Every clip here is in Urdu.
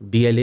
BLA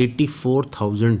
84,000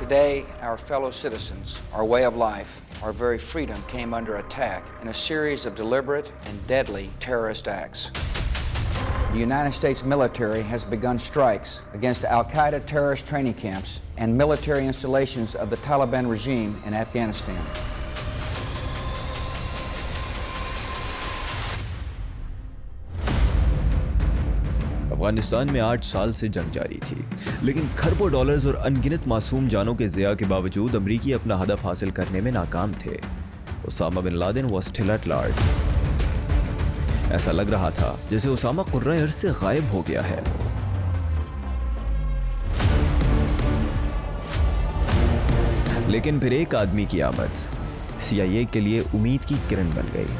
Today, our fellow citizens, our way of life, our very freedom came under attack in a series of deliberate and deadly terrorist acts. The United States military has begun strikes against Al-Qaeda terrorist training camps and military installations of the Taliban regime in Afghanistan. Afghanistan میں 8 سال سے جنگ جاری تھی، لیکن کھربوں ڈالرز اور انگنت معصوم جانوں کے ضیاع کے باوجود امریکی اپنا ہدف حاصل کرنے میں ناکام تھے۔ Osama bin Laden was still at large. ایسا لگ رہا تھا جیسے اسامہ قرۂ ارض سے غائب ہو گیا ہے۔ لیکن پھر ایک آدمی کی آمد CIA کے لیے امید کی کرن بن گئی۔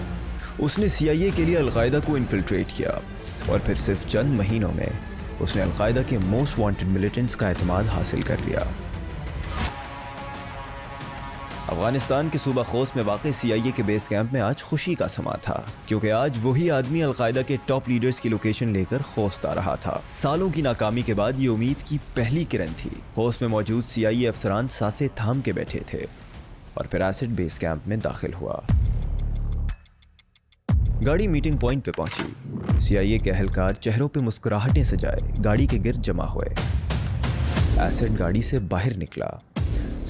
اس نے CIA کے لیے القاعدہ کو انفلٹریٹ کیا، اور پھر صرف چند مہینوں میں اس نے القاعدہ کے موسٹ وانٹڈ ملیٹنٹس کا اعتماد حاصل کر لیا۔ افغانستان کے صوبہ خوست میں واقع CIA کے بیس کیمپ میں آج خوشی کا سما تھا، کیونکہ آج وہی آدمی القاعدہ کے ٹاپ لیڈرز کی لوکیشن لے کر خوست آ رہا تھا۔ سالوں کی ناکامی کے بعد یہ امید کی پہلی کرن تھی۔ خوست میں موجود CIA افسران سانسیں تھام کے بیٹھے تھے، اور پھر ایسڈ بیس کیمپ میں داخل ہوا۔ گاڑی میٹنگ پوائنٹ پہ پہنچی۔ CIA کے اہلکار چہروں پہ مسکراہٹیں سجائے گاڑی کے گرد جمع ہوئے۔ ایسڈ گاڑی سے باہر نکلا۔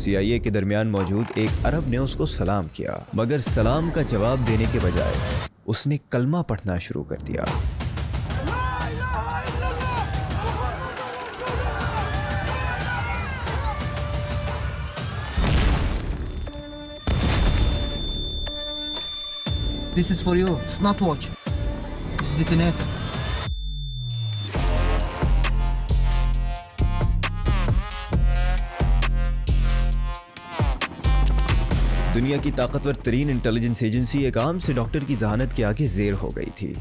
CIA کے درمیان موجود ایک عرب نے اس کو سلام کیا، مگر سلام کا جواب دینے کے بجائے اس نے کلمہ پڑھنا شروع کر دیا۔ This is for you. It's not watch. It's detonator. دنیا کی طاقتور ترین انٹیلیجنس ایجنسی ایک عام سے ڈاکٹر کی ذہانت کے آگے زیر ہو گئی تھی۔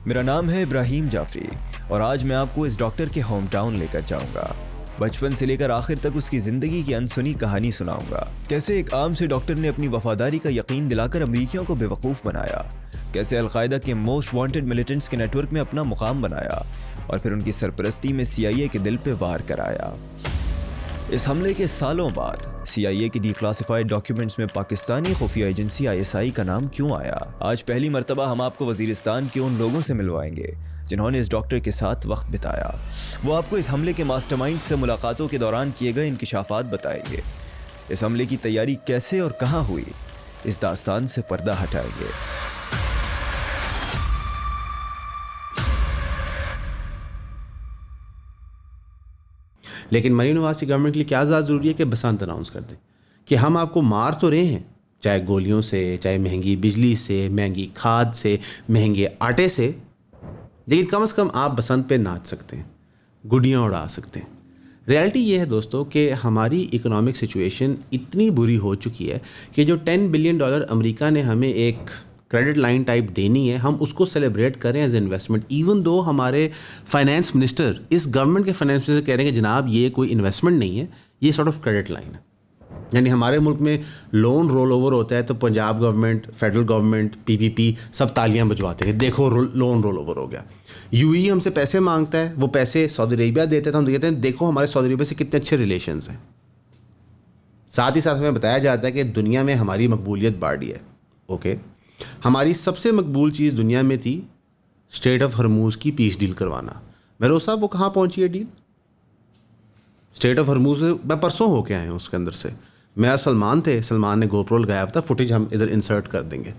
میرا نام ہے ابراہیم جعفری، اور آج میں آپ کو اس ڈاکٹر کے ہوم ٹاؤن لے کر جاؤں گا۔ بچپن سے لے کر آخر تک اس کی زندگی کی انسنی کہانی سناؤں گا۔ کیسے ایک عام سے ڈاکٹر نے اپنی وفاداری کا یقین دلا کر امریکیوں کو بے وقوف بنایا، کیسے القاعدہ کے موسٹ وانٹڈ ملیٹنٹس کے نیٹ ورک میں اپنا مقام بنایا، اور پھر ان کی سرپرستی میں CIA کے دل پہ وار کرایا۔ اس حملے کے سالوں بعد CIA کی ڈی کلاسیفائڈ ڈاکیومنٹس میں پاکستانی خفیہ ایجنسی ISI کا نام کیوں آیا؟ آج پہلی مرتبہ ہم آپ کو وزیرستان کے ان لوگوں سے ملوائیں گے جنہوں نے اس ڈاکٹر کے ساتھ وقت بتایا۔ وہ آپ کو اس حملے کے ماسٹر مائنڈ سے ملاقاتوں کے دوران کیے گئے انکشافات بتائیں گے۔ اس حملے کی تیاری کیسے اور کہاں ہوئی، اس داستان سے پردہ ہٹائیں گے۔ لیکن مریم نواز کی گورنمنٹ کے لیے کیا زیادہ ضروری ہے کہ بسنت اناؤنس کر دیں کہ ہم آپ کو مار تو رہے ہیں، چاہے گولیوں سے، چاہے مہنگی بجلی سے، مہنگی کھاد سے، مہنگے آٹے سے، لیکن کم از کم آپ بسنت پہ ناچ سکتے ہیں، گڈیاں اڑا سکتے ہیں۔ ریالٹی یہ ہے دوستو کہ ہماری اکنامک سچویشن اتنی بری ہو چکی ہے کہ جو $10 بلین امریکہ نے ہمیں ایک کریڈٹ لائن ٹائپ دینی ہے، ہم اس کو سیلیبریٹ کریں ایز انویسٹمنٹ، ایون دو ہمارے فائنانس منسٹر، اس گورنمنٹ کے فائنانس منسٹر کہہ رہے ہیں کہ جناب یہ کوئی انویسٹمنٹ نہیں ہے، یہ سارٹ آف کریڈٹ لائن ہے۔ یعنی ہمارے ملک میں لون رول اوور ہوتا ہے تو Punjab government, federal government, PPP سب تالیاں بجواتے ہیں، دیکھو لون رول اوور ہو گیا۔ UAE ہم سے پیسے مانگتا ہے، وہ پیسے سعودی عربیہ دیتے ہیں تو ہم کہتے ہیں دیکھو ہمارے سعودی عربیہ سے کتنے اچھے ریلیشنز ہیں۔ ساتھ ہی ساتھ ہمیں بتایا جاتا ہے کہ دنیا میں ہماری مقبولیت بڑھی ہے۔ اوکے، ہماری سب سے مقبول چیز دنیا میں تھی اسٹریٹ آف ہرموز کی پیس ڈیل کروانا۔ مہروز صاحب وہ کہاں پہنچی ہے ڈیل؟ اسٹریٹ آف ہرموز میں پرسوں ہو کے آئے ہیں، اس کے اندر سے میں سلمان تھے، سلمان نے گوپرو لگایا تھا، فوٹیج ہم ادھر انسرٹ کر دیں گے۔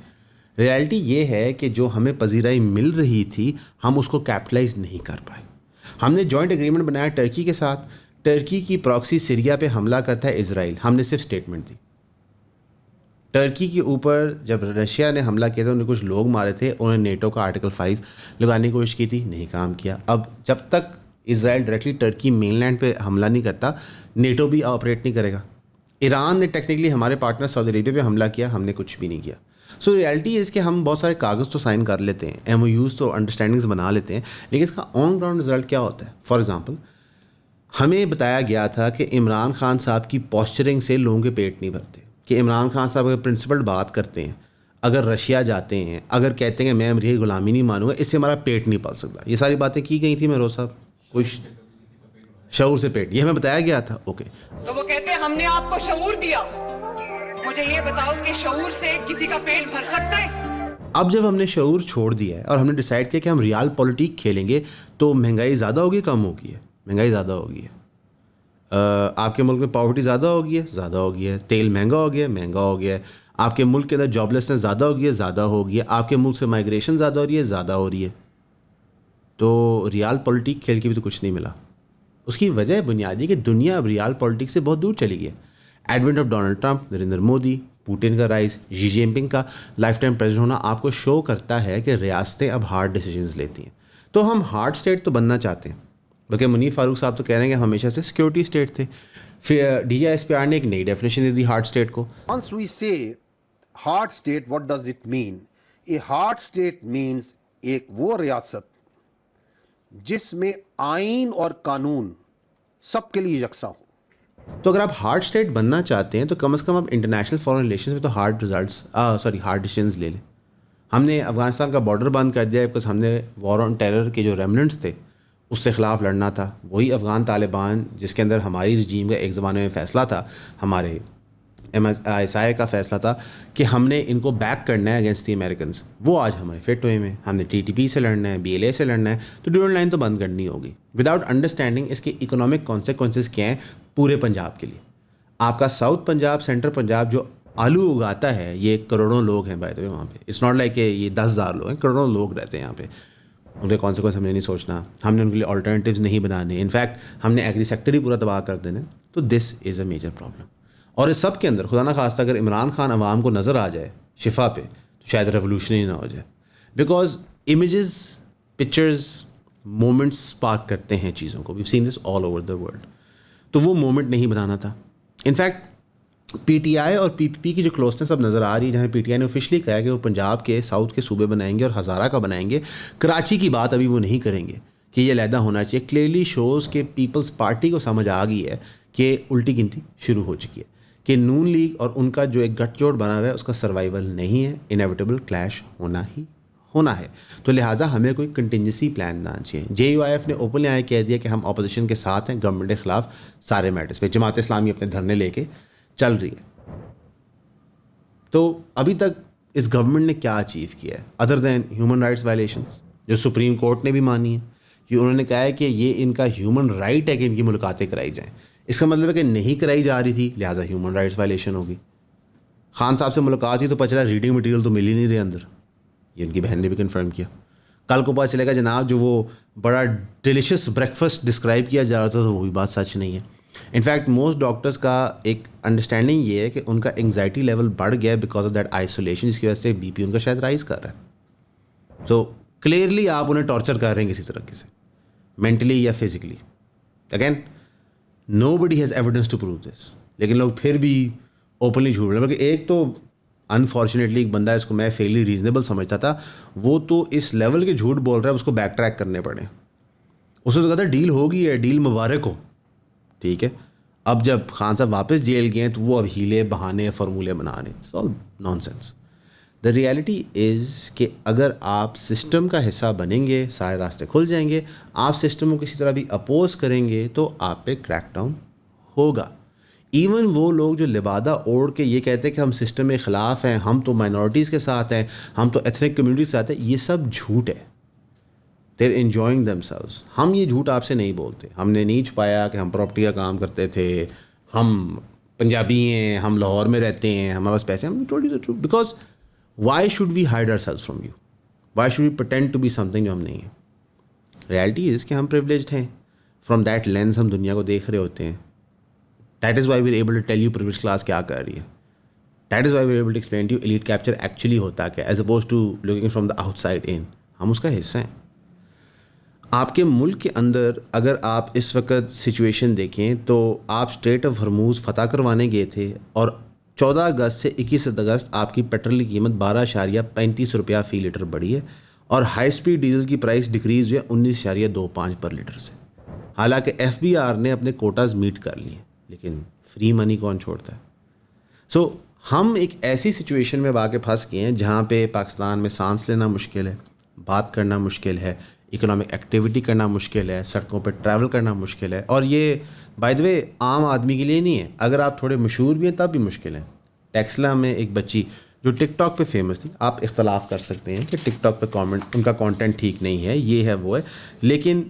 ریالٹی یہ ہے کہ جو ہمیں پذیرائی مل رہی تھی ہم اس کو کیپٹلائز نہیں کر پائے۔ ہم نے جوائنٹ ایگریمنٹ بنایا ٹرکی کے ساتھ، ٹرکی کی پراکسی سیریا پہ حملہ کرتا ہے اسرائیل، ہم نے صرف اسٹیٹمنٹ دی۔ ٹرکی کے اوپر جب رشیا نے حملہ کیا تھا، انہوں نے کچھ لوگ مارے تھے، انہوں نے نیٹو کا آرٹیکل 5 لگانے کی کوشش کی تھی، نہیں کام کیا۔ اب جب تک اسرائیل ڈائریکٹلی ٹرکی مین لینڈ پہ حملہ نہیں کرتا، نیٹو بھی آپریٹ نہیں کرے گا۔ ایران نے ٹیکنیکلی ہمارے پارٹنر سعودی عربیہ پہ حملہ کیا، ہم نے کچھ بھی نہیں کیا۔ سو ریالٹی اس کہ ہم بہت سارے کاغذ تو سائن کر لیتے ہیں، MOUs تو انڈرسٹینڈنگز بنا لیتے ہیں، لیکن اس کا آن گراؤنڈ رزلٹ کیا ہوتا ہے؟ فار ایگزامپل ہمیں بتایا گیا تھا کہ عمران خان صاحب کی پوسچرنگ سے لوگوں کے پیٹ نہیں بھرتے، کہ عمران خان صاحب اگر پرنسپل بات کرتے ہیں، اگر رشیا جاتے ہیں، اگر کہتے ہیں کہ میں امریکہ کی غلامی نہیں مانوں گا، اس سے ہمارا پیٹ نہیں پل سکتا، یہ ساری باتیں کی گئی تھیں مہروز صاحب، کچھ شعور سے پیٹ، یہ ہمیں بتایا گیا تھا۔ اوکے، تو وہ کہتے ہیں ہم نے آپ کو شعور دیا، مجھے یہ بتاؤ کہ شعور سے کسی کا پیٹ بھر سکتا ہے؟ اب جب ہم نے شعور چھوڑ دیا ہے اور ہم نے ڈیسائیڈ کیا کہ ہم ریال پولیٹک کھیلیں گے تو مہنگائی زیادہ ہوگی کم ہوگی ہے؟ مہنگائی زیادہ ہوگی ہے. آپ کے ملک میں پاورٹی زیادہ ہوگی ہے؟ زیادہ ہوگی ہے. تیل مہنگا ہو گیا ہے؟ مہنگا ہو گیا ہے. آپ کے ملک کے اندر جاب لیسنس زیادہ ہوگی ہے؟ زیادہ ہوگی ہے. آپ کے ملک سے مائگریشن زیادہ ہو رہی ہے؟ زیادہ ہو رہی ہے. تو ریال پولیٹک کھیل کے بھی تو کچھ نہیں ملا. اس کی وجہ بنیادی کہ دنیا اب ریال پولیٹک سے بہت دور چلی گئی ہے. Advent of Donald Trump, Narendra Modi, Putin کا رائز، شی جن پنگ کا لائف ٹائم پریزیڈنٹ ہونا آپ کو شو کرتا ہے کہ ریاستیں اب ہارڈ ڈیسیجنز لیتی ہیں. تو ہم ہارڈ اسٹیٹ تو بننا چاہتے ہیں، بلکہ منیف فاروق صاحب تو کہہ رہے ہیں کہ ہم ہمیشہ سے سیکورٹی اسٹیٹ تھے. پھر D G S P R نے ایک نئی ڈیفینیشن دے دی ہارڈ اسٹیٹ کو. Once we say hard state, what does it mean? A hard state means ایک وہ ریاست جس میں آئین اور قانون سب کے لیے یکساں ہو. تو اگر آپ ہارڈ اسٹیٹ بننا چاہتے ہیں تو کم از کم آپ انٹرنیشنل فارن ریلیشنز میں تو ہارڈ ڈیسیجنز لے لیں. ہم نے افغانستان کا بارڈر بند کر دیا بیکاز ہم نے وار آن ٹیرر کے جو ریمننٹس تھے اس سے خلاف لڑنا تھا. وہی افغان طالبان جس کے اندر ہماری رجیم کا ایک زمانے میں فیصلہ تھا، ہمارے ISI کا فیصلہ تھا کہ ہم نے ان کو بیک کرنا ہے اگینسٹ دی امریکنز، وہ آج ہمارے فٹ ہوئے ہیں. ہم نے TTP سے لڑنا ہے، BLA سے لڑنا ہے، تو ڈیورنٹ لائن تو بند کرنی ہوگی وداؤٹ انڈرسٹینڈنگ اس کے اکنامک کانسیکوینسز کیا ہیں پورے پنجاب کے لیے. آپ کا ساؤتھ پنجاب، سینٹرل پنجاب جو آلو اگاتا ہے، یہ کروڑوں لوگ ہیں بائی دا وے وہاں پہ. اٹس ناٹ لائک کہ یہ 10,000 لوگ ہیں، کروڑوں لوگ رہتے ہیں یہاں پہ. ان کے کانسیکوینس ہم نے نہیں سوچنا، ہم نے ان کے لیے آلٹرنیٹیوز نہیں بنانے، انفیکٹ ہم نے ایگری سیکٹر ہی پورا تباہ کر دینا. تو دس از اے میجر پرابلم. اور اس سب کے اندر خدا نہ خواستہ اگر عمران خان عوام کو نظر آ جائے شفا پہ تو شاید ریولوشن ہی نہ ہو جائے، because images, pictures, moments spark کرتے ہیں چیزوں کو. We've seen this all over the world. تو وہ مومنٹ نہیں بنانا تھا. انفیکٹ PTI اور PPP کی جو کلوزنس اب نظر آ رہی ہے، جہاں PTI نے آفیشلی کہا ہے کہ وہ پنجاب کے ساؤتھ کے صوبے بنائیں گے اور ہزارہ کا بنائیں گے، کراچی کی بات ابھی وہ نہیں کریں گے کہ یہ علیحدہ ہونا چاہیے. کلیئرلی شوز کہ پیپلز پارٹی کو سمجھ آ گئی ہے کہ الٹی گنتی شروع ہو چکی ہے، کہ نون لیگ اور ان کا جو ایک گٹھ جوڑ بنا ہوا ہے اس کا سروائیول نہیں ہے، انیویٹیبل کلیش ہونا ہی ہونا ہے. تو لہٰذا ہمیں کوئی کنٹینجنسی پلان نہ چاہیے. JUIF نے اوپنلی آئے کہہ دیا کہ ہم اپوزیشن کے ساتھ ہیں گورنمنٹ کے خلاف سارے میٹرز پہ. جماعت اسلامی اپنے دھرنے لے کے چل رہی ہے. تو ابھی تک اس گورنمنٹ نے کیا اچیو کیا ہے ادر دین ہیومن رائٹس وائلیشنس جو سپریم کورٹ نے بھی مانی ہے کہ انہوں نے کہا ہے کہ یہ ان کا ہیومن رائٹ ہے کہ ان کی ملاقاتیں کرائی جائیں. اس کا مطلب ہے کہ نہیں کرائی جا رہی تھی لہٰذا ہیومن رائٹس وائلیشن ہوگی. خان صاحب سے ملاقات ہوئی تو پتہ چلا ریڈنگ مٹیریل تو مل ہی نہیں رہے اندر. یہ ان کی بہن نے بھی کنفرم کیا. کل کو پتہ چلے گا جناب جو وہ بڑا ڈیلیشیس بریکفاسٹ ڈسکرائب کیا جا رہا تھا تو وہ بھی بات سچ نہیں ہے. انفیکٹ موسٹ ڈاکٹرز کا ایک انڈرسٹینڈنگ یہ ہے کہ ان کا انگزائٹی لیول بڑھ گیا بیکاز آف دیٹ آئسولیشن، جس کی وجہ سے BP ان کا شاید رائز کر رہا ہے. سو کلیئرلی آپ انہیں ٹارچر کر رہے ہیں کسی طریقے سے، مینٹلی یا physically. Again nobody has evidence to prove this, لیکن لوگ پھر بھی اوپنلی جھوٹ رہے ہیں. بلکہ ایک تو انفارچونیٹلی ایک بندہ اس کو میں فیئرلی ریزنیبل سمجھتا تھا، وہ تو اس لیول کے جھوٹ بول رہا ہے اس کو بیک ٹریک کرنے پڑے. اس نے تو کہا تھا ڈیل ہوگی ہے، ڈیل مبارک ہو. ٹھیک ہے، اب جب خان صاحب واپس جیل گئے ہیں تو وہ اب ہیلے بہانے فارمولے بنا رہے ہیں. سو nonsense. The reality is کہ اگر آپ سسٹم کا حصہ بنیں گے سارے راستے کھل جائیں گے. آپ سسٹم کو کسی طرح بھی اپوز کریں گے تو آپ پہ کریک ڈاؤن ہوگا. ایون وہ لوگ جو لبادہ اوڑھ کے یہ کہتے ہیں کہ ہم سسٹم کے خلاف ہیں، ہم تو مائنورٹیز کے ساتھ ہیں، ہم تو ایتھنک کمیونٹی کے ساتھ ہیں، یہ سب جھوٹ ہے. دیر انجوائنگ دیم سیلوز. ہم یہ جھوٹ آپ سے نہیں بولتے. ہم نے نہیں چھپایا کہ ہم پراپرٹی کا کام کرتے تھے، ہم پنجابی ہیں، ہم لاہور میں رہتے ہیں، ہمارے پاس پیسے. ہم told you the truth because why should we hide ourselves from you? Why should we pretend to be something جو ہم نہیں ہیں؟ ریالٹی از کہ ہم پریولیجڈ ہیں. فرام دیٹ لینس ہم دنیا کو دیکھ رہے ہوتے ہیں. That is why we are able to tell you privilege class کیا کر رہی ہے. That is why we are able to explain to you elite capture actually ہوتا کیا as oppose to looking from the outside in. ہم اس کا حصہ ہیں. آپ کے ملک کے اندر اگر آپ اس وقت سچویشن دیکھیں تو آپ اسٹریٹ آف ہرموز فتح کروانے گئے تھے اور 14 اگست سے 21 اگست آپ کی پیٹرول کی قیمت 12.35 روپیہ فی لیٹر بڑھی ہے اور ہائی سپیڈ ڈیزل کی پرائس ڈکریز ہوئی ہے 19.25 پر لیٹر سے. حالانکہ FBR نے اپنے کوٹاز میٹ کر لیے لیکن فری منی کون چھوڑتا ہے. سو ہم ایک ایسی سچویشن میں واقع پھنس گئے ہیں جہاں پہ پاکستان میں سانس لینا مشکل ہے، بات کرنا مشکل ہے، اکنامک ایکٹیویٹی کرنا مشکل ہے، سڑکوں پہ ٹریول کرنا مشکل ہے. اور یہ بائی دا وے عام آدمی کے لیے نہیں ہے، اگر آپ تھوڑے مشہور بھی ہیں تب بھی مشکل ہے. ٹیکسلا میں ایک بچی جو ٹک ٹاک پہ فیمس تھی, آپ اختلاف کر سکتے ہیں کہ ٹک ٹاک پہ کامنٹ ان کا کانٹینٹ ٹھیک نہیں ہے, یہ ہے وہ ہے, لیکن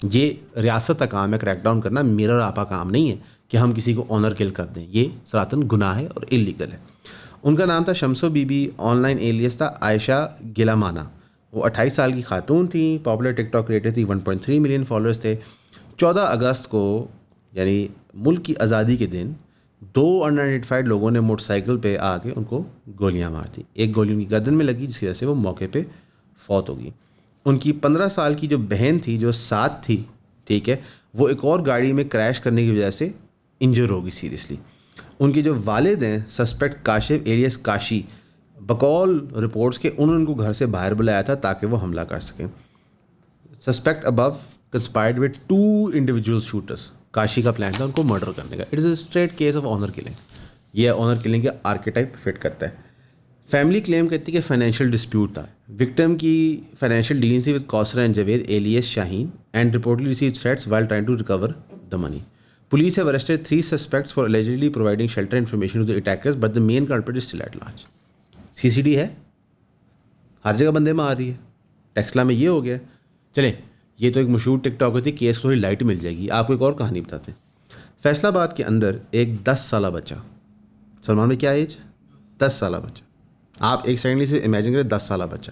یہ ریاست کا کام ہے کریک ڈاؤن کرنا, میرا اور آپ کا کام نہیں ہے کہ ہم کسی کو آنر کل کر دیں, یہ سراتن گناہ ہے اور اللیگل ہے. ان کا نام تھا شمسو بی بی, آن لائن ایلیس تھا عائشہ گلامانہ. وہ 28 سال کی خاتون تھیں, پاپولر ٹک ٹاک کریٹر تھی, 1.3 ملین فالوورس تھے. 14 اگست کو یعنی ملک کی آزادی کے دن 2 انآئیڈینٹیفائڈ لوگوں نے موٹر سائیکل پہ آ کے ان کو گولیاں مار دیں. ایک گولی ان کی گردن میں لگی جس کی وجہ سے وہ موقع پہ فوت ہو گئی. ان کی 15 سال کی جو بہن تھی جو ساتھ تھی, ٹھیک ہے, وہ ایک اور گاڑی میں کریش کرنے کی وجہ سے انجر ہو گئی سیریسلی. ان کے جو والد ہیں سسپیکٹ کاشف ایلیس کاشی, بقول رپورٹس کے انہوں نے ان کو گھر سے باہر بلایا تھا تاکہ وہ حملہ کر سکیں. Suspect Abu conspired with 2 individual shooters. Kashi کا پلان تھا ان کو مرڈر کرنے کا. It is a straight case of honour killing. یہ آنر کلنگ کے آرکیٹائپ فٹ کرتا ہے. فیملی کلیم کرتی ہے کہ فائنینشیل ڈسپیوٹ تھا. وکٹم کی فائنینشیل ڈیلنگز تھی with Kausar and Javed alias Shaheen and reportedly received threats while trying to recover the money. Police have arrested 3 suspects for allegedly providing shelter information to the attackers, but the main culprit is still at large. CCD ہے, ہر جگہ بندے میں آ رہی ہے. ٹیکسلا میں یہ ہو گیا. چلیں, یہ تو ایک مشہور ٹک ٹاک ہوتی ہے, کیس کو تھوڑی لائٹ مل جائے گی. آپ کو ایک اور کہانی بتاتے ہیں. فیصل آباد کے اندر ایک 10 سالہ بچہ, سلمان میں کیا ایج, 10 سالہ بچہ, آپ ایک سیکنڈلی سے امیجن کریں 10 سالہ بچہ,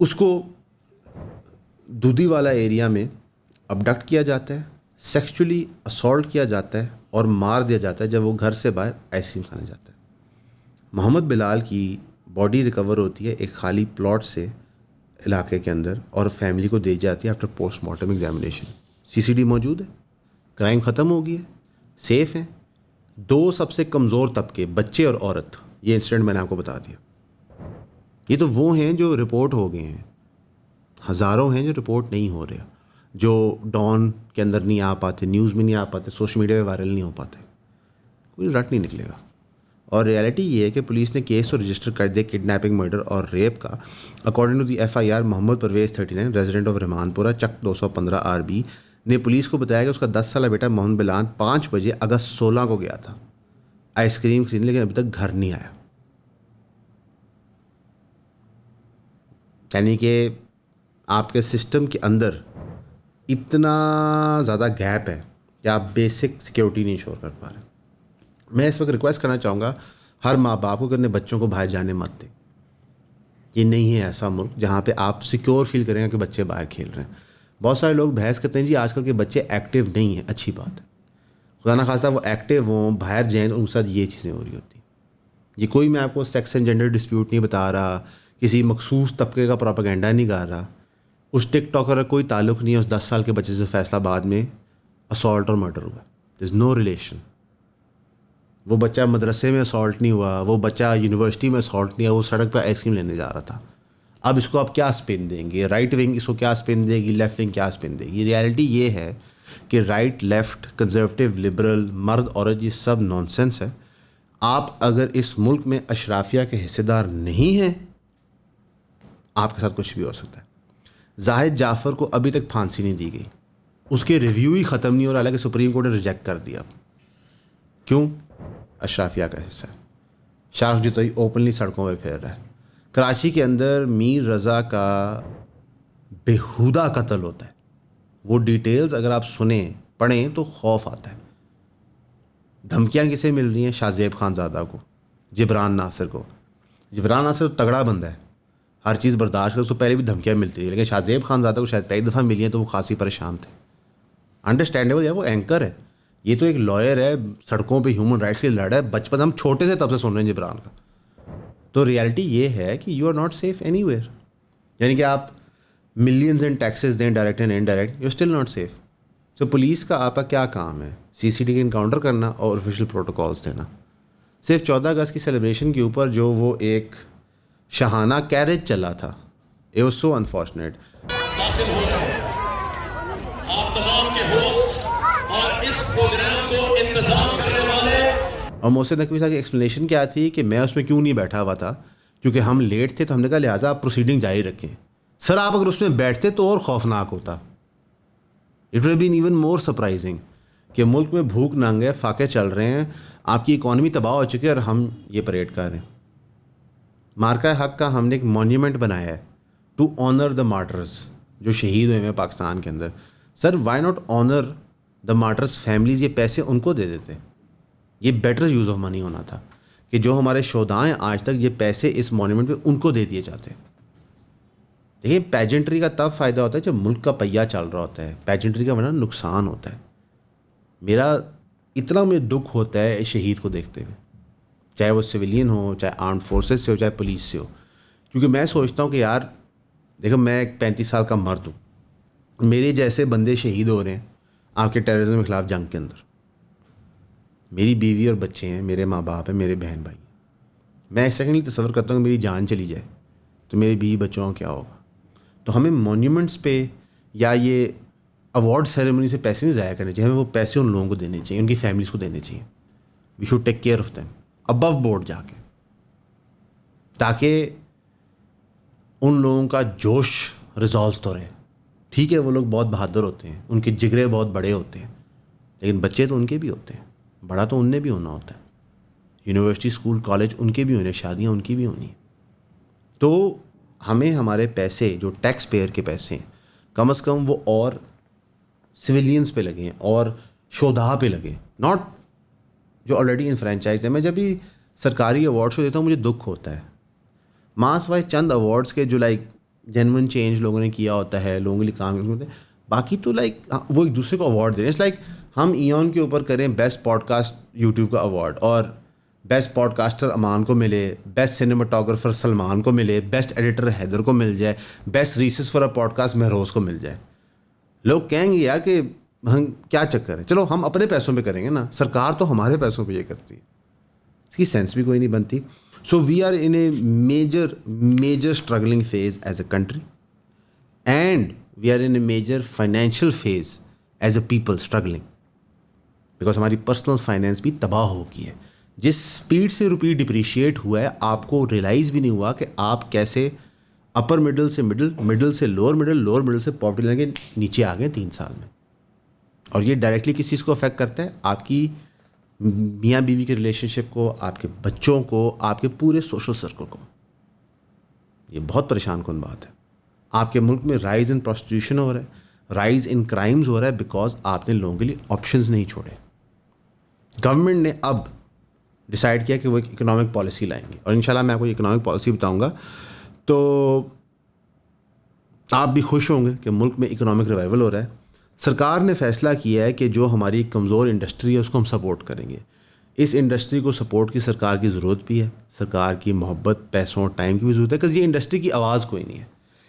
اس کو دودھی والا ایریا میں ابڈکٹ کیا جاتا ہے, سیکچولی اسالٹ کیا جاتا ہے اور مار دیا جاتا ہے جب وہ گھر سے باہر آئس کریم کھانے جاتا ہے. محمد بلال کی باڈی ریکور ہوتی ہے ایک خالی پلاٹ سے علاقے کے اندر اور فیملی کو دی جاتی ہے after post mortem examination. CCD موجود ہے, کرائم ختم ہو گئی ہے, سیف ہیں. 2 سب سے کمزور طبقے, بچے اور عورت, یہ انسیڈنٹ میں نے آپ کو بتا دیا. یہ تو وہ ہیں جو رپورٹ ہو گئے ہیں, ہزاروں ہیں جو رپورٹ نہیں ہو رہے, جو ڈان کے اندر نہیں آ پاتے, نیوز میں نہیں آ پاتے, سوشل میڈیا پہ وائرل نہیں ہو پاتے, کوئی رزلٹ نہیں نکلے گا. اور ریئلٹی یہ ہے کہ پولیس نے کیس تو رجسٹر کر دیا کڈنیپنگ, مرڈر اور ریپ کا. According to the FIR, Muhammad Parvez 39 resident of Rehmanpura Chak 215 RB نے پولیس کو بتایا کہ اس کا 10 سالہ بیٹا محمد بلال 5 بجے اگست 16 کو گیا تھا آئس کریم خریدنے, لیکن ابھی تک گھر نہیں آیا. یعنی کہ آپ کے سسٹم کے اندر اتنا زیادہ گیپ ہے کہ آپ بیسک سیکیورٹی نہیں انشور کر پا رہے. میں اس وقت ریکویسٹ کرنا چاہوں گا ہر ماں باپ کو کہ اپنے بچوں کو باہر جانے مت دیں. یہ نہیں ہے ایسا ملک جہاں پہ آپ سیکیور فیل کریں گے کہ بچے باہر کھیل رہے ہیں. بہت سارے لوگ بحث کرتے ہیں جی آج کل کے بچے ایکٹیو نہیں ہیں, اچھی بات ہے, خدا نہ خواستہ وہ ایکٹیو ہوں, باہر جائیں تو ان کے ساتھ یہ چیزیں ہو رہی ہوتی ہیں. یہ کوئی میں آپ کو سیکس اینڈ جینڈر ڈسپیوٹ نہیں بتا رہا, کسی مخصوص طبقے کا پروپیگنڈا نہیں کر رہا. اس ٹک ٹاکر کا کوئی تعلق نہیں ہے اس 10 سال کے بچے سے فیصل آباد میں اسالٹ اور مرڈر ہوا. دیر از نو ریلیشن. وہ بچہ مدرسے میں اسالٹ نہیں ہوا, وہ بچہ یونیورسٹی میں اسالٹ نہیں ہوا, وہ سڑک پہ آئس کریم لینے جا رہا تھا. اب اس کو آپ کیا اسپن دیں گے, رائٹ ونگ اس کو کیا اسپن دے گی, لیفٹ ونگ کیا اسپن دے گی. ریئلٹی یہ ہے کہ رائٹ لیفٹ, کنزرویٹو لبرل, مرد عورت, یہ سب نان سینس ہے. آپ اگر اس ملک میں اشرافیہ کے حصے دار نہیں ہیں, آپ کے ساتھ کچھ بھی ہو سکتا ہے. زاہد جعفر کو ابھی تک پھانسی نہیں دی گئی, اس کے ریویو ہی ختم نہیں ہو رہا, حالانکہ سپریم کورٹ نے ریجیکٹ کر دیا. کیوں؟ اشرافیہ کا حصہ ہے. شارخ جتوئی اوپنلی سڑکوں پہ پھیر رہا ہے. کراچی کے اندر میر رضا کا بےہودہ قتل ہوتا ہے. وہ ڈیٹیلز اگر آپ سنیں پڑھیں تو خوف آتا ہے. دھمکیاں کسے مل رہی ہیں؟ شاہ زیب خان زادہ کو, جبران ناصر کو. جبران ناصر تگڑا بندہ ہے, ہر چیز برداشت ہے, اس کو پہلے بھی دھمکیاں ملتی ہیں, لیکن شاہ زیب خان زادہ کو شاید پہلی دفعہ ملی ہیں تو وہ خاصی پریشان تھے. انڈرسٹینڈیبل ہے, وہ اینکر ہے, یہ تو ایک لائر ہے, سڑکوں پہ ہیومن رائٹس کی لڑ ہے. بچپن ہم چھوٹے سے تب سے سن رہے ہیں جبران کا. تو ریئلٹی یہ ہے کہ you are not safe anywhere. یعنی کہ آپ ملینز ان ٹیکسز دیں direct and indirect, you still not safe. So police کا آپ کا کیا کام ہے؟ CCD کے انکاؤنٹر کرنا اور آفیشیل پروٹوکالس دینا. صرف 14 اگست کی سیلیبریشن کے اوپر جو وہ ایک شاہانہ کیریج چلا تھا, اٹ واز سو انفارچونیٹ. آپ تمام کے ہوسٹ اور اس پروگرام کو انتظام کرنے والے. اور محسن نقوی صاحب کی ایکسپلینیشن کیا تھی کہ میں اس میں کیوں نہیں بیٹھا ہوا تھا, کیونکہ ہم لیٹ تھے تو ہم نے کہا لہٰذا آپ پروسیڈنگ جاری رکھیں. سر آپ اگر اس میں بیٹھتے تو اور خوفناک ہوتا. It would been even more surprising کہ ملک میں بھوک ننگ ہے, فاقے چل رہے ہیں, آپ کی اکانومی تباہ ہو چکی ہے اور ہم یہ پریڈ کر رہے ہیں. مارکہ حق کا ہم نے ایک مونیومنٹ بنایا ہے ٹو آنر دا مارٹرز جو شہید ہوئے ہیں پاکستان کے اندر. Sir why not honour the martyrs families? یہ پیسے ان کو دے دیتے, یہ بیٹر یوز آف منی ہونا تھا کہ جو ہمارے شہداء ہیں آج تک, یہ پیسے اس مونیومنٹ پہ ان کو دے دیے جاتے. دیکھیے پیجنٹری کا تب فائدہ ہوتا ہے جب ملک کا پہیہ چل رہا ہوتا ہے, پیجنٹری کا ورنہ نقصان ہوتا ہے. میرا اتنا مجھے دکھ ہوتا ہے اس شہید کو دیکھتے ہوئے, چاہے وہ سویلین ہو, چاہے آرمڈ فورسز سے ہو, چاہے پولیس سے ہو, کیونکہ میں سوچتا ہوں کہ یار دیکھو میں ایک 35 سال کا مرد ہوں, میرے جیسے بندے شہید ہو رہے ہیں آپ کے ٹیررزم کے خلاف جنگ کے اندر. میری بیوی اور بچے ہیں, میرے ماں باپ ہیں, میرے بہن بھائی ہیں. میں ایک سیکنڈ تصور کرتا ہوں کہ میری جان چلی جائے تو میری بیوی بچوں کا کیا ہوگا. تو ہمیں مونیومنٹس پہ یا یہ ایوارڈ سیریمنی سے پیسے نہیں ضائع کرنے چاہیے, ہمیں وہ پیسے ان لوگوں کو دینے چاہیے, ان کی فیملیز کو دینے چاہیے. We should take care of them abroad جا کے, تاکہ ان لوگوں کا جوش ریزالو تو رہے. ٹھیک ہے وہ لوگ بہت بہادر ہوتے ہیں, ان کے جگرے بہت بڑے ہوتے ہیں, لیکن بچے تو ان کے بھی ہوتے ہیں, بڑا تو ان نے بھی ہونا ہوتا ہے. یونیورسٹی اسکول کالج ان کے بھی ہونے, شادیاں ان کی بھی ہونی ہیں. تو ہمیں ہمارے پیسے جو ٹیکس پیئر کے پیسے ہیں کم از کم وہ اور سویلینس پہ لگیں اور شہداء پہ لگیں, ناٹ جو آلریڈی انفرینچائز ہیں. میں جب بھی سرکاری ایوارڈ شو دیتا ہوں مجھے دکھ ہوتا ہے, ماں سوائے چند ایوارڈس کے جو لائک جینون چینج لوگوں نے کیا ہوتا ہے, لوگوں کے لیے کام ہوتے ہیں, باقی تو لائک وہ ایک دوسرے کو ایوارڈ دے رہے ہیں. اٹس لائک ہم ایون کے اوپر کریں بیسٹ پوڈ کاسٹ یوٹیوب کا ایوارڈ, اور بیسٹ پوڈ کاسٹر امان کو ملے, بیسٹ سنیماٹوگرافر سلمان کو ملے, بیسٹ ایڈیٹر حیدر کو مل جائے, best research for a podcast Mehroz کو مل جائے. لوگ کہیں گے یار کہ ہم کیا چکر ہے, چلو ہم اپنے پیسوں پہ کریں گے نا, سرکار تو ہمارے پیسوں پہ یہ کرتی ہے, اس کی سینس بھی کوئی نہیں بنتی. So we are in a major struggling phase as a country, and we are in a major financial phase as a people struggling, because ہماری پرسنل فائنینس بھی تباہ ہو گئی ہے. جس اسپیڈ سے روپی ڈپریشیٹ ہوا ہے آپ کو ریئلائز بھی نہیں ہوا کہ آپ کیسے اپر مڈل سے مڈل سے لوور مڈل سے پاورٹی لائن کے نیچے آ گئے 3 سال میں. اور یہ ڈائریکٹلی کس چیز کو افیکٹ کرتا ہے؟ آپ کی میاں بیوی کے ریلیشن شپ کو, آپ کے بچوں کو, آپ کے پورے سوشل سرکل کو. یہ بہت پریشان کن بات ہے. آپ کے ملک میں رائز ان پروسٹیٹیوشن ہو رہا ہے, رائز ان کرائمز ہو رہا ہے, بیکاز آپ نے لوگوں کے لیے آپشنز نہیں چھوڑے. گورنمنٹ نے اب ڈیسائیڈ کیا کہ وہ ایک اکنامک پالیسی لائیں گے, اور انشاءاللہ میں آپ کو اکنامک پالیسی بتاؤں گا تو آپ بھی خوش ہوں گے کہ ملک میں اکنامک ریوائول ہو رہا ہے. سرکار نے فیصلہ کیا ہے کہ جو ہماری کمزور انڈسٹری ہے اس کو ہم سپورٹ کریں گے. اس انڈسٹری کو سپورٹ کی سرکار کی ضرورت بھی ہے, سرکار کی محبت, پیسوں, ٹائم کی بھی ضرورت ہے, کہ یہ انڈسٹری کی آواز کوئی نہیں ہے,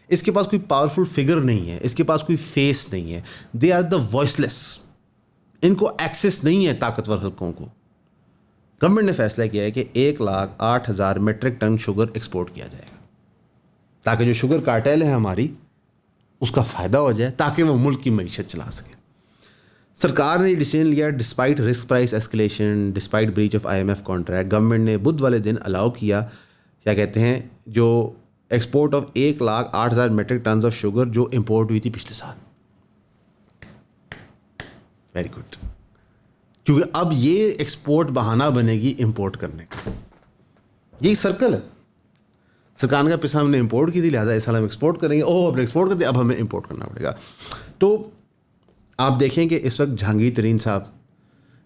اس کے پاس کوئی پاورفل فگر نہیں ہے, اس کے پاس کوئی فیس نہیں ہے. دے آر دا وائس لیس, ان کو ایکسیس نہیں ہے طاقتور حلقوں کو. گورنمنٹ نے فیصلہ کیا ہے کہ 1,08,000 میٹرک ٹن شوگر ایکسپورٹ کیا جائے گا, تاکہ جو شوگر کارٹیل ہے ہماری اس کا فائدہ ہو جائے, تاکہ وہ ملک کی معیشت چلا سکے. سرکار نے یہ ڈیسیجن لیا despite risk price escalation, despite breach of IMF contract. Government نے بدھ والے دن الاؤ کیا, کیا کہتے ہیں, جو export of 1,08,000 metric tons of sugar جو امپورٹ ہوئی تھی پچھلے سال. ویری گڈ, کیونکہ اب یہ ایکسپورٹ بہانہ بنے گی امپورٹ کرنے کا. یہی سرکل ہے. سرکار کا پیسہ ہم نے امپورٹ کی تھی, لہٰذا اس سال ہم ایکسپورٹ کریں گے, ہم نے ایکسپورٹ کر دیا, اب ہمیں امپورٹ کرنا پڑے گا. تو آپ دیکھیں کہ اس وقت جہانگیر ترین صاحب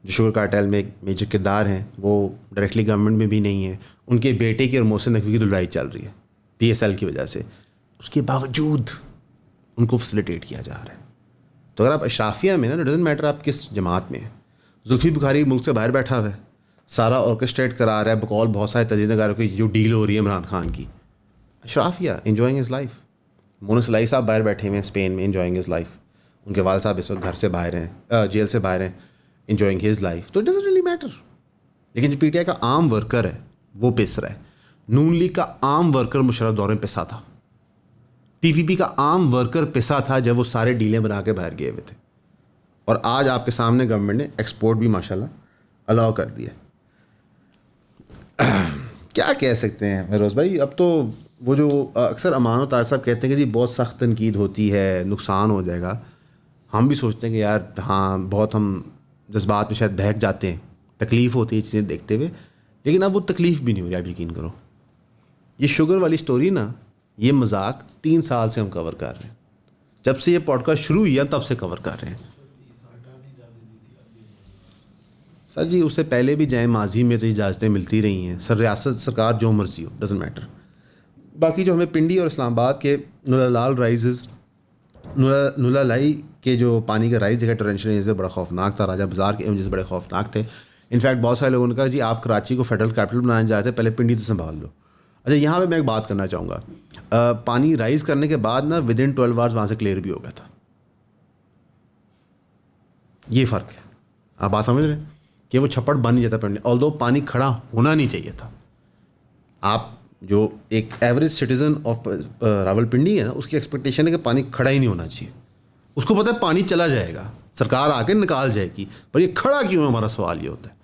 جو شوگر کارٹیل میں ایک میجر کردار ہیں, وہ ڈائریکٹلی گورنمنٹ میں بھی نہیں ہیں. ان کے بیٹے کی اور محسن نقوی کی لڑائی چل رہی ہے PSL کی وجہ سے, اس کے باوجود ان کو فیسیلیٹیٹ کیا جا رہا ہے. تو اگر آپ اشرافیہ میں نا, ڈزنٹ میٹر آپ کس جماعت میں ہیں, زلفی بخاری ملک سے باہر بیٹھا ہوا ہے, سارا آرکسٹریٹ کرا رہا ہے بقول بہت سارے تجزیہ نگاروں کی جو ڈیل ہو رہی ہے عمران خان کی. اشرافیہ انجوائنگ ہز لائف. مونس لائی صاحب باہر بیٹھے ہوئے ہیں اسپین میں, انجوائنگ ہز لائف. ان کے والد صاحب اس وقت گھر سے باہر ہیں, جیل سے باہر ہیں, انجوائنگ ہز لائف. تو اٹ ڈزنٹ ریئلی میٹر. لیکن جو PTI کا عام ورکر ہے وہ پس رہا ہے. نون لیگ کا عام ورکر مشرف دور میں پسا تھا. PPP کا عام ورکر پسا تھا جب وہ سارے ڈیلیں بنا کے باہر گئے ہوئے تھے. اور آج آپ کے سامنے گورنمنٹ نے ایکسپورٹ بھی ماشاءاللہ الاؤ کر دیا. کیا کہہ سکتے ہیں مہروز بھائی. اب تو وہ جو اکثر امان و طاہر صاحب کہتے ہیں کہ جی بہت سخت تنقید ہوتی ہے, نقصان ہو جائے گا, ہم بھی سوچتے ہیں کہ یار ہاں بہت ہم جذبات میں شاید بہک جاتے ہیں, تکلیف ہوتی ہے چیزیں دیکھتے ہوئے, لیکن اب وہ تکلیف بھی نہیں ہو رہی, آپ یقین کرو. یہ شوگر والی سٹوری نا, یہ مذاق 3 سال سے ہم کور کر رہے ہیں. جب سے یہ پوڈ کاسٹ شروع ہوئی ہے تب سے کور کر رہے ہیں. سر جی اس سے پہلے بھی جائیں, ماضی میں تو اجازتیں ملتی رہی ہیں سر, ریاست سرکار جو مرضی ہو, ڈزنٹ میٹر. باقی جو ہمیں پنڈی اور اسلام آباد کے نولالال رائزز, نولالائی کے جو پانی کا رائز دیکھا ٹورینشیل ریجن سے بڑا خوفناک تھا. راجہ بازار کے امیجز بڑے خوفناک تھے. انفیکٹ بہت سارے لوگوں نے کہا جی آپ کراچی کو فیڈرل کیپٹل بنانے جاتے ہیں, پہلے پنڈی تو سنبھال لو. اچھا یہاں پہ میں ایک بات کرنا چاہوں گا, پانی رائز کرنے کے بعد نا ود ان 12 آورس وہاں سے کلیئر بھی ہو گیا تھا. یہ فرق ہے, آپ بات سمجھ رہے ہیں کہ وہ چھپڑ بن نہیں جاتا پنڈی, آلدو پانی کھڑا ہونا نہیں چاہیے تھا. آپ جو ایک average citizen of Rawal Pindi ہے نا, اس کی ایکسپیکٹیشن ہے کہ پانی کھڑا ہی نہیں ہونا چاہیے. اس کو پتہ ہے پانی چلا جائے گا, سرکار آ کے نکال جائے گی, پر یہ کھڑا کیوں ہے, ہمارا سوال یہ ہوتا ہے.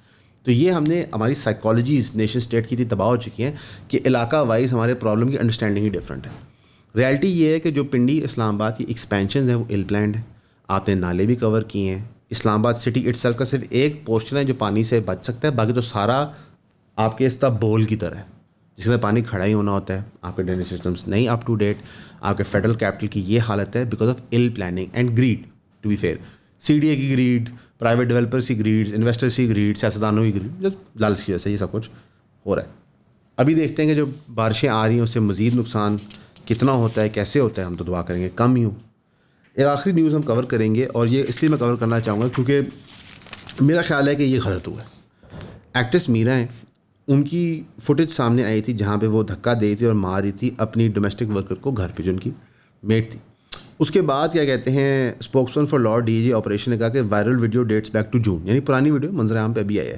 تو یہ ہم نے ہماری سائیکالوجیز نیشن اسٹیٹ کی اتنی تباہ ہو چکی ہیں کہ علاقہ وائز ہمارے پرابلم کی انڈرسٹینڈنگ ہی ڈفرینٹ ہے. ریالٹی یہ ہے کہ جو پنڈی اسلام آباد کی ایکسپینشنز ہیں وہ ایل پلانڈ ہیں. آپ نے نالے بھی کور کیے ہیں. اسلام آباد سٹی اٹ سیلف کا صرف ایک پورشن ہے جو پانی سے بچ سکتا ہے, باقی تو سارا آپ کے اس طرح بول کی طرح ہے جس میں پانی کھڑا ہی ہونا ہوتا ہے. آپ کے ڈرینیج سسٹمس نہیں اپ ٹو ڈیٹ. آپ کے فیڈرل کیپٹل کی یہ حالت ہے because of ill planning and greed. To be fair, C D A کی گریڈ, پرائیویٹ ڈیولپرس کی گریڈ, انویسٹرس کی گریڈ, سیاستدانوں کی گریڈ, جسٹ لالچ کی وجہ سے یہ سب کچھ ہو رہا ہے. ابھی دیکھتے ہیں کہ جو بارشیں آ رہی ہیں اس سے مزید نقصان کتنا ہوتا ہے, کیسے ہوتا ہے. ہم تو دعا کریں گے کم ہی ہو. ایک آخری نیوز ہم کور کریں گے, اور یہ اس لیے میں کور کرنا چاہوں گا کیونکہ میرا خیال ہے کہ یہ غلط ہوا ہے. ایکٹریس میرا ہیں, ان کی فوٹیج سامنے آئی تھی جہاں پہ وہ دھکا دی تھی اور مار دی تھی اپنی ڈومیسٹک ورکر کو گھر پہ جو ان کی میٹ تھی. اس کے بعد کیا کہتے ہیں, spokesman for lord D G operation نے کہا کہ viral video dates back to June, یعنی پرانی ویڈیو منظر عام پہ ابھی آئی ہے.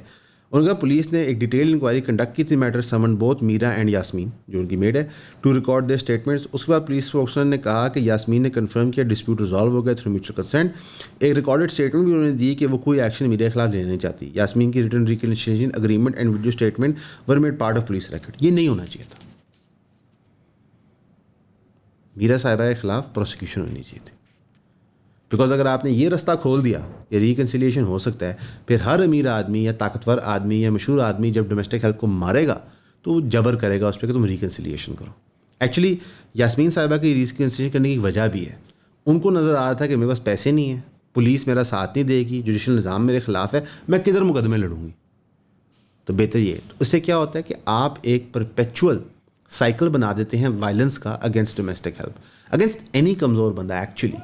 ان کا پولیس نے ایک ڈیٹیل انکوائری کنڈکٹ کی تھی. میٹر سمن بوتھ میرا اینڈ یاسمین جو ان کی میڈ ہے ٹو ریکارڈ دیئر اسٹیٹمنٹس. اس کے بعد پولیس اسپوکسمین نے کہا کہ یاسمین نے کنفرم کیا ڈسپیوٹ ریزالو ہو گیا تھرو میوچل کنسینٹ. ایک ریکارڈڈ اسٹیٹمنٹ بھی انہوں نے دی کہ وہ کوئی ایکشن میڈیا کے خلاف لینا نہیں چاہتی. یاسمین کی return reconciliation agreement and video statement were made part of police record. یہ نہیں ہونا چاہیے تھا. میرا صاحبہ کے خلاف پروسیکیوشن ہونی چاہیے تھی. بیکاز اگر آپ نے یہ رستہ کھول دیا کہ ریکنسیلیشن ہو سکتا ہے, پھر ہر امیر آدمی یا طاقتور آدمی یا مشہور آدمی جب ڈومیسٹک ہیلپ کو مارے گا تو وہ جبر کرے گا اس پہ کہ تم ریکنسیلیشن کرو. ایکچولی یاسمین صاحبہ کی ریکنسیلیشن کرنے کی وجہ بھی ہے, ان کو نظر آ رہا تھا کہ میرے پاس پیسے نہیں ہیں, پولیس میرا ساتھ نہیں دے گی, جوڈیشل نظام میرے خلاف ہے, میں کدھر مقدمے لڑوں گی. تو بہتر یہ, تو اس سے کیا ہوتا ہے کہ آپ ایک پرپیچول سائیکل بنا دیتے ہیں وائلنس کا against domestic help, against any کمزور بندہ ایکچولی,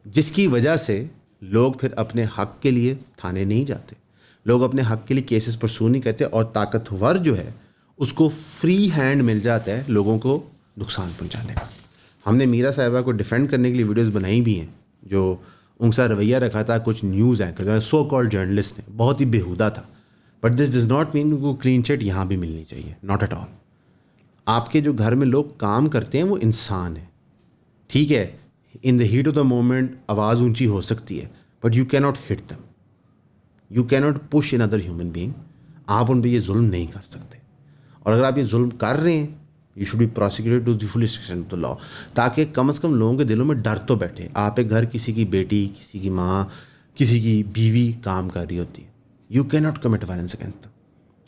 جس کی وجہ سے لوگ پھر اپنے حق کے لیے تھانے نہیں جاتے, لوگ اپنے حق کے لیے کیسز پرسو نہیں کرتے, اور طاقتور جو ہے اس کو فری ہینڈ مل جاتا ہے لوگوں کو نقصان پہنچانے کا. ہم نے میرا صاحبہ کو ڈیفینڈ کرنے کے لیے ویڈیوز بنائی بھی ہیں, جو ان کا رویہ رکھا تھا کچھ news anchor so called journalist نے, بہت ہی بےہودہ تھا. But this does not mean کو کلین چٹ یہاں بھی ملنی چاہیے, ناٹ ایٹ آل. آپ کے جو گھر میں لوگ کام کرتے ہیں وہ انسان ہیں, ٹھیک ہے, in the heat of the moment آواز اونچی ہو سکتی ہے, بٹ یو کی ناٹ ہٹ دم, یو کی not push in other human being. آپ ان پہ یہ ظلم نہیں کر سکتے, اور اگر آپ یہ ظلم کر رہے ہیں you should be prosecuted to the full extent of the law, تاکہ کم از کم لوگوں کے دلوں میں ڈر تو بیٹھے. آپ ایک گھر کسی کی بیٹی, کسی کی ماں, کسی کی بیوی کام کر رہی ہوتی ہے, یو کی not commit violence against them.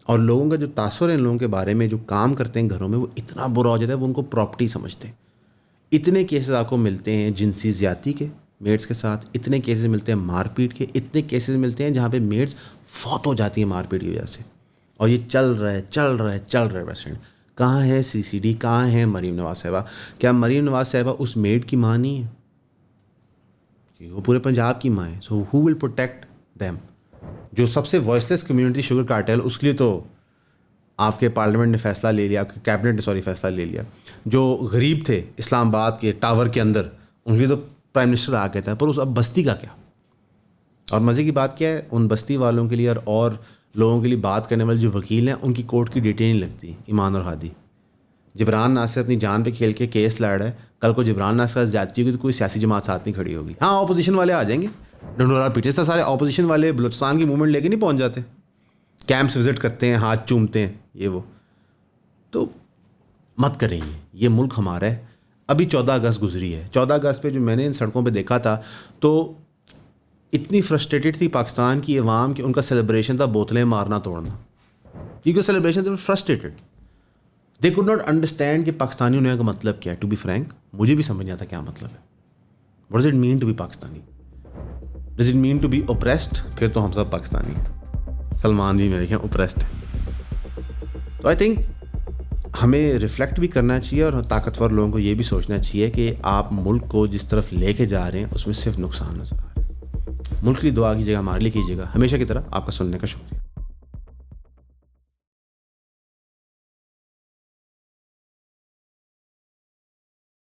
اور لوگوں کا جو تاثر ہے ان لوگوں کے بارے میں جو کام کرتے ہیں گھروں میں, وہ اتنا برا ہو جاتا ہے, وہ ان کو پراپرٹی سمجھتے ہیں. اتنے کیسز آپ کو ملتے ہیں جنسی زیادتی کے میڈس کے ساتھ, اتنے کیسز ملتے ہیں مار پیٹ کے, اتنے کیسز ملتے ہیں جہاں پہ میڈس فوت ہو جاتی ہیں مار پیٹ کی وجہ سے. اور یہ چل رہا ہے پیشنٹ. کہاں ہے سی سی ڈی, کہاں ہے مریم نواز صاحبہ؟ کیا مریم نواز صاحبہ اس میڈ کی ماں نہیں ہے کہ وہ پورے پنجاب کی ماں ہے؟ سو ہو ول پروٹیکٹ دیم؟ جو سب سے وائس لیس کمیونٹی شوگر کارٹیل, اس کے لیے تو آپ کے پارلیمنٹ نے فیصلہ لے لیا, آپ کے کیبنٹ نے فیصلہ لے لیا. جو غریب تھے اسلام آباد کے ٹاور کے اندر, ان کے لیے تو پرائم منسٹر آ گیا تھا, پر اس اب بستی کا کیا؟ اور مزے کی بات کیا ہے, ان بستی والوں کے لیے اور لوگوں کے لیے بات کرنے والے جو وکیل ہیں, ان کی کورٹ کی ڈیٹیں نہیں لگتی. ایمان اور ہادی, جبران ناصر اپنی جان پہ کھیل کے کیس لڑ رہا ہے, کل کو جبران ناصر زیادتی ہوگی تو کوئی سیاسی جماعت ساتھ نہیں کھڑی ہوگی. ہاں اپوزیشن والے آ جائیں گے, ڈنڈورا پیٹے سے سارے اپوزیشن والے بلوچستان کی موومنٹ لے کے نہیں پہنچ جاتے, کیمپس وزٹ کرتے ہیں, ہاتھ چومتے ہیں, یہ وہ. تو مت کریں, یہ ملک ہمارا ہے. ابھی 14 اگست گزری ہے, 14 اگست پہ جو میں نے ان سڑکوں پہ دیکھا تھا, تو اتنی فرسٹریٹڈ تھی پاکستان کی عوام کہ ان کا سیلیبریشن تھا بوتلیں مارنا توڑنا، کیونکہ سیلیبریشن تھے frustrated. They could not understand کہ پاکستانی ہونے کا مطلب کیا ہے. ٹو بی فرینک مجھے بھی سمجھ نہیں آتا کیا مطلب ہے. What does it mean to be Pakistani? Does it mean to be oppressed? پھر تو ہم سب پاکستانی ہیں. سلمان بھی میرے خیال اوپریسڈ ہے. تو آئی تھنک ہمیں ریفلیکٹ بھی کرنا چاہیے اور طاقتور لوگوں کو یہ بھی سوچنا چاہیے کہ آپ ملک کو جس طرف لے کے جا رہے ہیں اس میں صرف نقصان نظر آ رہا ہے. ملک کی دعا کیجیے گا، ہمارے لیے کیجیے گا. ہمیشہ کی طرح آپ کا سننے کا شکریہ.